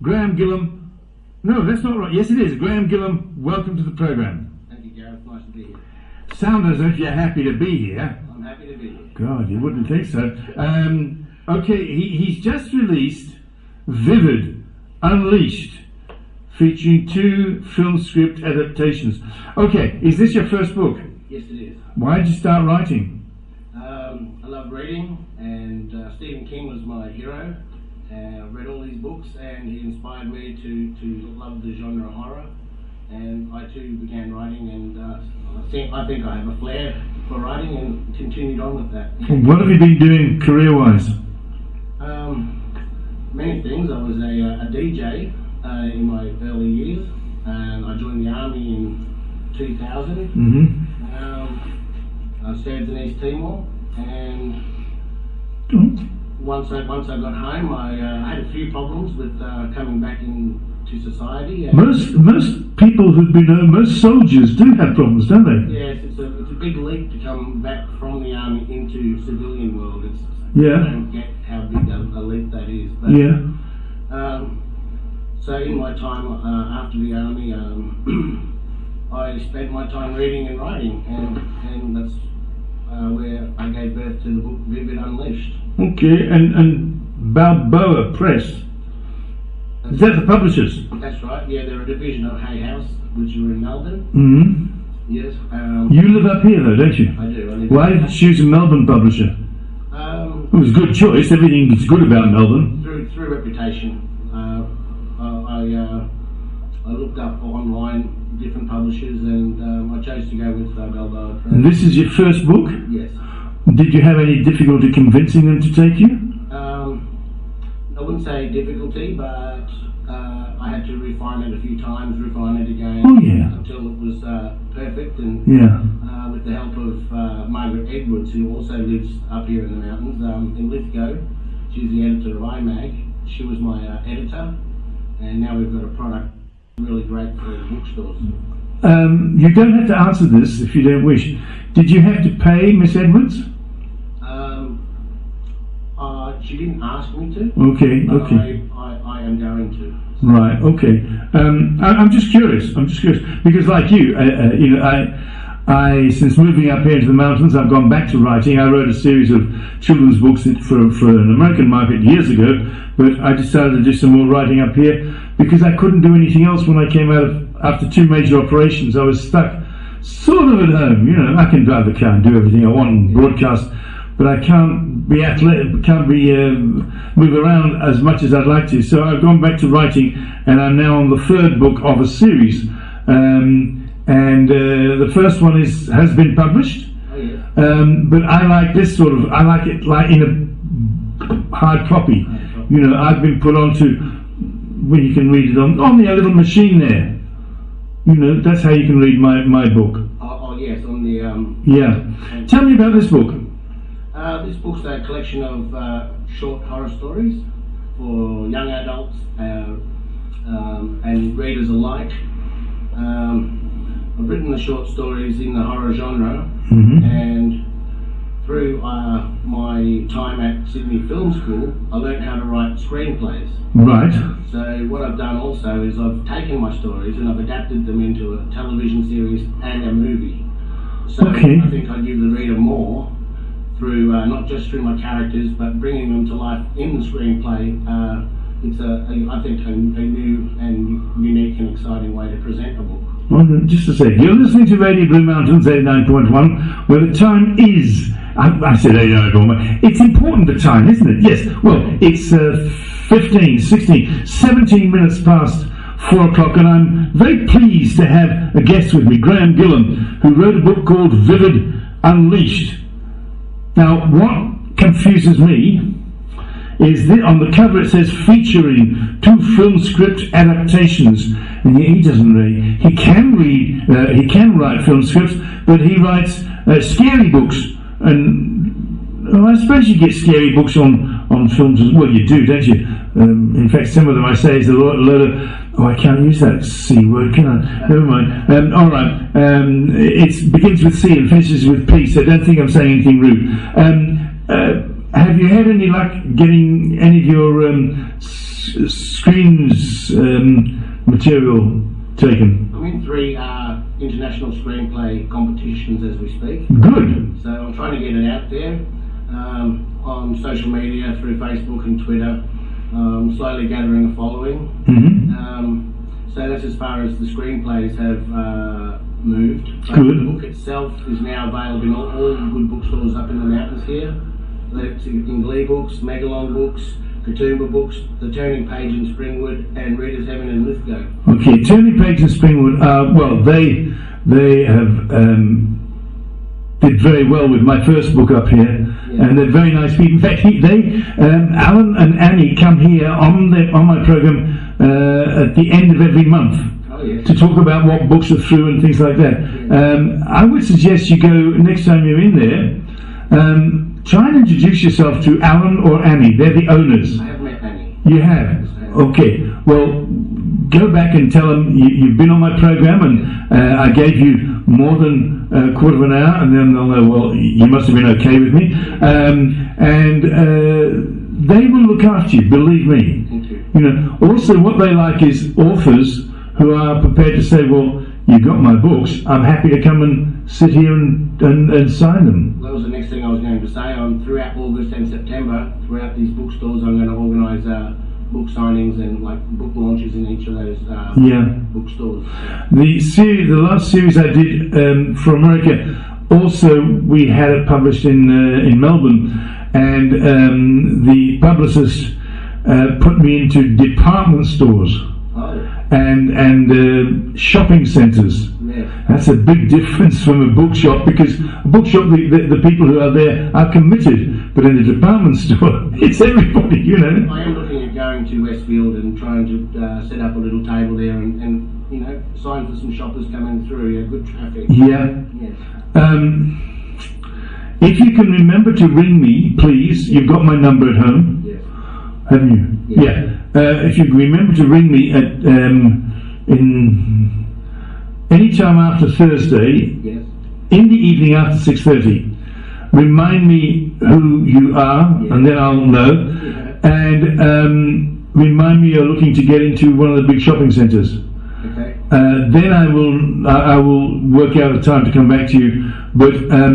Graham Gillam. No, that's not right. Yes, it is. Graham Gillam, welcome to the programme. Thank you, Gareth. Nice to be here. Sound as if you're happy to be here. I'm happy to be here. God, you wouldn't think so. Okay, he's just released Vivid, Unleashed, featuring 2 film script adaptations. Okay, is this your first book? Yes, it is. Why did you start writing? I love reading, and Stephen King was my hero. I've read all these books, and he inspired me to love the genre of horror. And I too began writing, and I think I have a flair for writing, and continued on with that. What have you been doing career-wise? Many things. I was a DJ in my early years, and I joined the army in 2000. Mm-hmm. I served in East Timor, and once I got home, I had a few problems with coming back into society. And most people who've been most soldiers do have problems, don't they? Yes, it's a big leap to come back from the army into civilian world. I don't get how big a leap that is. But, yeah. So in my time after the army, I spent my time reading and writing, and that's where I gave birth to the book Vivid Unleashed. Okay, and Balboa Press. Is that the publishers? That's right, yeah, they're a division of Hay House, which are in Melbourne. Mm-hmm. Yes. You live up here though, don't you? I do. Why did you choose a Melbourne publisher? It was a good choice, everything that's good about Melbourne. Through reputation. I looked up online different publishers, and I chose to go with Balboa Press. And this is your first book? Yes. Did you have any difficulty convincing them to take you? I wouldn't say difficulty, but I had to refine it a few times, refine it again, until it was perfect. And with the help of Margaret Edwards, who also lives up here in the mountains, in Lithgow, she's the editor of iMag. She was my editor, and now we've got a product really great for bookstores. You don't have to answer this if you don't wish. Did you have to pay Miss Edwards? She didn't ask me to. Okay. I am going to. Right. Okay. I'm just curious. Because, like you, I since moving up here to the mountains, I've gone back to writing. I wrote a series of children's books for an American market years ago, but I decided to do some more writing up here because I couldn't do anything else when I came out after 2 major operations. I was stuck sort of at home. I can drive the car and do everything I want and broadcast, but I can't be athletic, move around as much as I'd like to. So I've gone back to writing, and I'm now on the 3rd book of a series. The first one has been published. Oh, yeah. But I like this I like it like in a hard copy. I've been put onto when you can read it on the little machine there. That's how you can read my book. Oh yes, on the Yeah. Tell me about this book. This book's a collection of short horror stories for young adults and readers alike. I've written the short stories in the horror genre, and through my time at Sydney Film School, I learned how to write screenplays. Right. So what I've done also is I've taken my stories and I've adapted them into a television series and a movie. So I think I give the reader more through not just through my characters, but bringing them to life in the screenplay. It's I think a new and unique and exciting way to present a book. Well, just a sec. You're listening to Radio Blue Mountains 89.1, where the time is... I said 89.1. It's important, the time, isn't it? Yes. Well, it's 15, 16, 17 minutes past 4 o'clock, and I'm very pleased to have a guest with me, Graham Gillam, who wrote a book called Vivid Unleashed. Now, what confuses me is that on the cover it says featuring 2 film script adaptations, and he doesn't read. He can write film scripts, but he writes scary books, and I suppose you get scary books on films as well. You do, don't you? In fact, some of them I say is a load of, I can't use that C word, can I? Never mind. All right. It begins with C and finishes with P, so don't think I'm saying anything rude. have you had any luck getting any of your screens material taken? I'm in 3 international screenplay competitions as we speak. Good. So I'm trying to get it out there on social media, through Facebook and Twitter. Slowly gathering a following. So that's as far as the screenplays have moved. But good. The book itself is now available in all good bookstores up in the mountains here. It's in Glee Books, Megalon Books, Katoomba Books, The Turning Page in Springwood, and Reader's Heaven in Lithgow. Okay, Turning Page in Springwood. Well, they have did very well with my first book up here, and they're very nice people. In fact, Alan and Annie come here on my program at the end of every month to talk about what books are through and things like that. I would suggest you go next time you're in there. Try and introduce yourself to Alan or Annie. They're the owners. I have met Annie. You have? Okay. Well, go back and tell them you've been on my program, and I gave you more than a quarter of an hour, and then they'll know, well, you must have been okay with me. And they will look after you, believe me. Thank you. You know, also what they like is authors who are prepared to say, well, you got my books, I'm happy to come and sit here and sign them. That was the next thing I was going to say. Throughout August and September, throughout these bookstores, I'm going to organise book signings and like book launches in each of those bookstores. The last series I did for America, also we had it published in Melbourne, and the publicist put me into department stores and shopping centres. That's a big difference from a bookshop, because a bookshop, the people who are there are committed, but in a department store, it's everybody, you know. I am looking at going to Westfield and trying to set up a little table there and you know, sign for some shoppers coming through. Good traffic. Yeah. If you can remember to ring me, please. You've got my number at home, haven't you? Yeah. If you can remember to ring me at in any time after Thursday, in the evening after 6:30. Remind me who you are, and then I'll know. And remind me you're looking to get into one of the big shopping centres. Okay. Then I will work out a time to come back to you. But a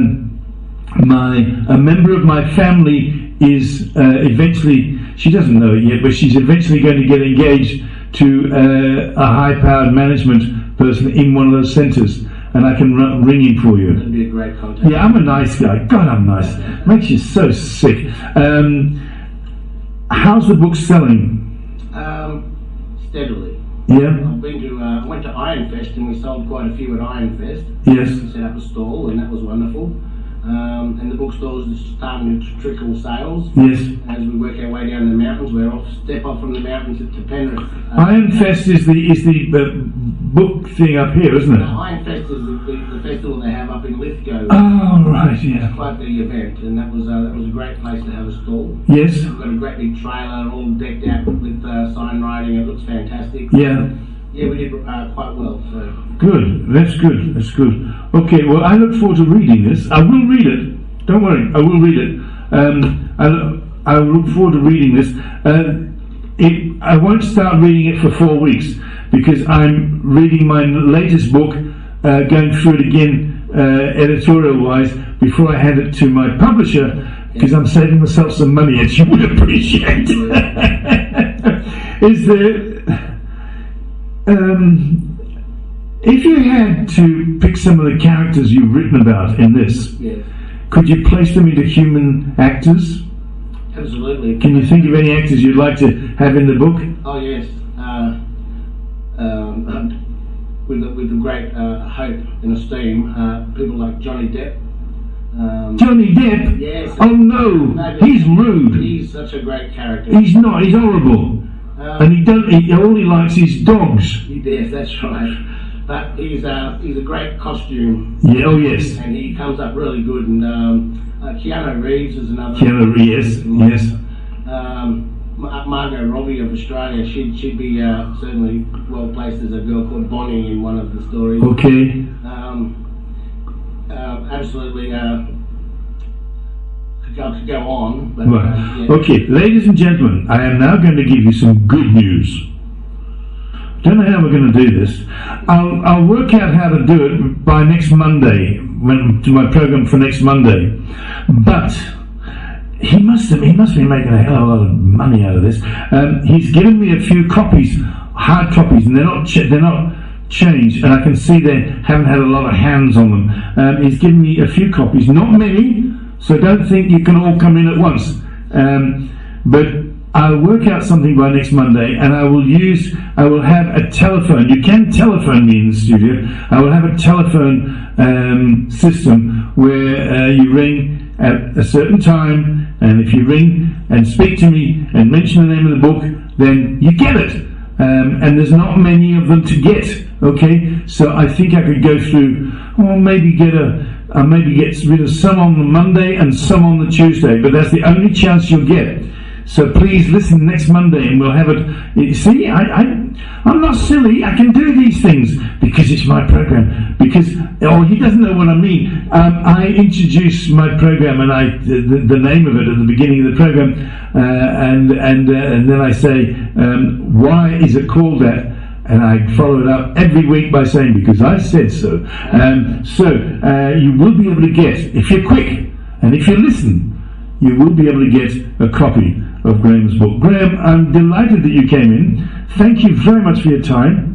member of my family is eventually, she doesn't know it yet, but she's eventually going to get engaged to a high-powered management person in one of those centres, and I can ring him for you. That'd be a great contact. Yeah, I'm a nice guy. God, I'm nice. Makes you so sick. How's the book selling? Steadily. Yeah. I went to Ironfest, and we sold quite a few at Ironfest. Yes. We set up a stall, and that was wonderful. And the bookstores are starting to trickle sales. Yes. As we work our way down the mountains, we're step off from the mountains to Penrith. Ironfest is the book thing up here, isn't it? Ironfest is the festival they have up in Lithgow. Oh right, yeah. It's quite the event, and that was a great place to have a stall. Yes. We've got a great big trailer, all decked out with sign writing. It looks fantastic. Yeah. Yeah, we did quite well. So. Good. That's good. That's good. Okay. Well, I look forward to reading this. I will read it. Don't worry. I will read it. I look forward to reading this. I won't start reading it for 4 weeks, because I'm reading my latest book, going through it again editorial-wise before I hand it to my publisher, because I'm saving myself some money, as you would appreciate. Is there? If you had to pick some of the characters you've written about in this, could you place them into human actors? Absolutely. Can you think of any actors you'd like to have in the book? Oh yes. With the great hope and esteem, people like Johnny Depp. Johnny Depp? Yes. Oh no, he's rude. He's such a great character. He's not. He's horrible. And all he likes is dogs. Yes, that's right. But he's a great costume. Yeah. Oh yes. And he comes up really good. And Keanu Reeves is another. Keanu Reeves. Yes. Margot Robbie of Australia. She'd be certainly well placed as a girl called Bonnie in one of the stories. Okay. Absolutely. could go on. But, right. Yeah. Okay, ladies and gentlemen, I am now going to give you some good news. Don't know how we're going to do this. I'll work out how to do it by next Monday, to my program for next Monday. But he must be making a hell of a lot of money out of this. He's given me a few copies, hard copies, and they're not changed, and I can see they haven't had a lot of hands on them. He's given me a few copies, not many, so don't think you can all come in at once. But I'll work out something by next Monday, and I will have a telephone. You can telephone me in the studio. I will have a telephone system where you ring at a certain time, and if you ring and speak to me and mention the name of the book, then you get it. And there's not many of them to get. Okay, so I think I could go through, or maybe get rid of some on the Monday and some on the Tuesday, but that's the only chance you'll get. So please listen next Monday, and we'll have it. You see, I'm not silly. I can do these things because it's my program. Because he doesn't know what I mean. I introduce my program, and the name of it at the beginning of the program, and then I say, why is it called that? And I follow it up every week by saying, because I said so. So you will be able to get, if you're quick and if you listen, you will be able to get a copy of Graham's book. Graham, I'm delighted that you came in. Thank you very much for your time.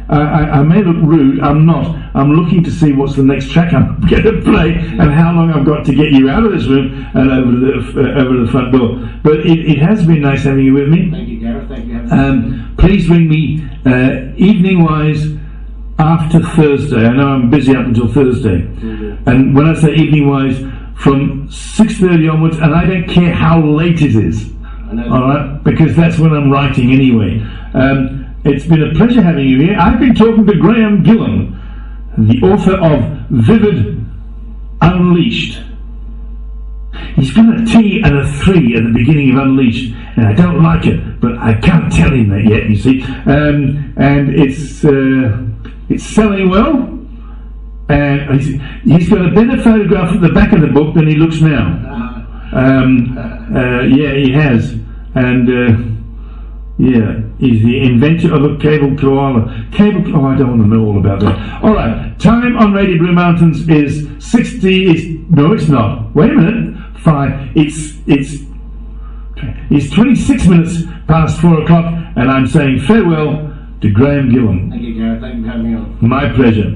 I may look rude. I'm not. I'm looking to see what's the next track I'm going to play and how long I've got to get you out of this room and over to the front door. But it has been nice having you with me. Thank you, Gareth. Thank you. Please ring me evening-wise after Thursday. I know I'm busy up until Thursday. Mm-hmm. And when I say evening-wise, from 6:30 onwards, and I don't care how late it is. All right, because that's when I'm writing anyway. It's been a pleasure having you here. I've been talking to Graham Gillam, the author of Vivid Unleashed. He's got a T and a 3 at the beginning of Unleashed, and I don't like it, but I can't tell him that yet, you see. And it's selling well, and he's got a better photograph at the back of the book than he looks now. Yeah, he has. And yeah, he's the inventor of a cable koala. Oh, I don't want to know all about that. All right, time on Radio Blue Mountains is 60. No, it's not. Wait a minute. 5. It's 26 minutes past 4 o'clock, and I'm saying farewell to Graham Gillam. Thank you, Gareth. Thank you for having me on. My pleasure.